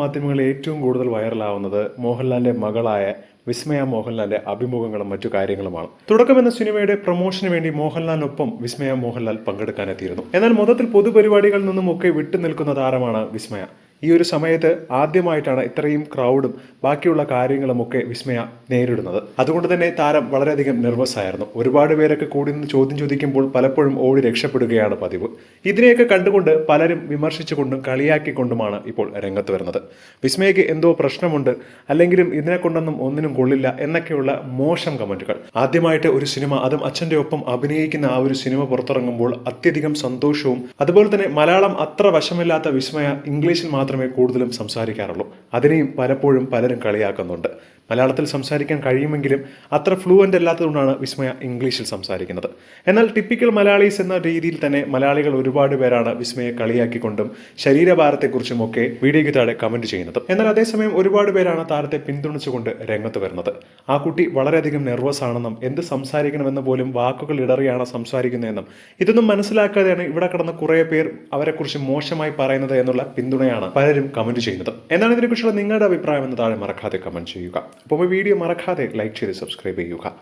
മാധ്യമങ്ങളിൽ ഏറ്റവും കൂടുതൽ വൈറലാവുന്നത് മോഹൻലാലിന്റെ മകളായ വിസ്മയ മോഹൻലാലിന്റെ അഭിമുഖങ്ങളും മറ്റു കാര്യങ്ങളുമാണ്. തുടക്കം എന്ന സിനിമയുടെ പ്രൊമോഷന് വേണ്ടി മോഹൻലാലിനൊപ്പം വിസ്മയ മോഹൻലാൽ പങ്കെടുക്കാനെത്തിയിരുന്നു. എന്നാൽ മൊത്തത്തിൽ പൊതുപരിപാടികളിൽ നിന്നും ഒക്കെ വിട്ടുനിൽക്കുന്ന താരമാണ് വിസ്മയ. ഈ ഒരു സമയത്ത് ആദ്യമായിട്ടാണ് ഇത്രയും ക്രൗഡും ബാക്കിയുള്ള കാര്യങ്ങളുമൊക്കെ വിസ്മയ നേരിടുന്നത്. അതുകൊണ്ട് തന്നെ താരം വളരെയധികം നെർവസ് ആയിരുന്നു. ഒരുപാട് പേരൊക്കെ കൂടി നിന്ന് ചോദ്യം ചോദിക്കുമ്പോൾ പലപ്പോഴും ഓടി രക്ഷപ്പെടുകയാണ് പതിവ്. ഇതിനെയൊക്കെ കണ്ടുകൊണ്ട് പലരും വിമർശിച്ചുകൊണ്ടും കളിയാക്കിക്കൊണ്ടുമാണ് ഇപ്പോൾ രംഗത്ത് വരുന്നത്. വിസ്മയക്ക് എന്തോ പ്രശ്നമുണ്ട്, അല്ലെങ്കിലും ഇതിനെ കൊണ്ടൊന്നും ഒന്നിനും കൊള്ളില്ല എന്നൊക്കെയുള്ള മോശം കമന്റുകൾ. ആദ്യമായിട്ട് ഒരു സിനിമ, അതും അച്ഛന്റെ ഒപ്പം അഭിനയിക്കുന്ന ആ ഒരു സിനിമ പുറത്തിറങ്ങുമ്പോൾ അത്യധികം സന്തോഷവും, അതുപോലെ തന്നെ മലയാളം അത്ര വശമില്ലാത്ത വിസ്മയ ഇംഗ്ലീഷിൽ മാത്രമേ കൂടുതലും സംസാരിക്കാറുള്ളൂ. അതിനെയും പലപ്പോഴും പലരും കളിയാക്കുന്നുണ്ട്. മലയാളത്തിൽ സംസാരിക്കാൻ കഴിയുമെങ്കിലും അത്ര ഫ്ലുവൻ്റ് അല്ലാത്തതുകൊണ്ടാണ് വിസ്മയ ഇംഗ്ലീഷിൽ സംസാരിക്കുന്നത്. എന്നാൽ ടിപ്പിക്കൽ മലയാളീസ് എന്ന രീതിയിൽ തന്നെ മലയാളികൾ ഒരുപാട് പേരാണ് വിസ്മയെ കളിയാക്കിക്കൊണ്ടും ശരീരഭാരത്തെക്കുറിച്ചും ഒക്കെ വീഡിയോയ്ക്ക് താഴെ കമന്റ് ചെയ്യുന്നത്. എന്നാൽ അതേസമയം ഒരുപാട് പേരാണ് താരത്തെ പിന്തുണച്ചുകൊണ്ട് രംഗത്ത് വരുന്നത്. ആ കുട്ടി വളരെയധികം നെർവസ് ആണെന്നും എന്ത് സംസാരിക്കണമെന്ന് പോലും വാക്കുകൾ ഇടറിയാണ് സംസാരിക്കുന്നതെന്നും ഇതൊന്നും മനസ്സിലാക്കാതെയാണ് ഇവിടെ കിടന്ന് കുറേ പേർ അവരെക്കുറിച്ച് മോശമായി പറയുന്നത് എന്നുള്ള പിന്തുണയാണ് പലരും കമന്റ് ചെയ്യുന്നത്. എന്താണ് ഇതിനെക്കുറിച്ചുള്ള നിങ്ങളുടെ അഭിപ്രായം എന്ന് താഴെ മറക്കാതെ കമന്റ് ചെയ്യുക. അപ്പോൾ വീഡിയോ മറക്കാതെ ലൈക്ക് ചെയ്ത് സബ്സ്ക്രൈബ് ചെയ്യുക.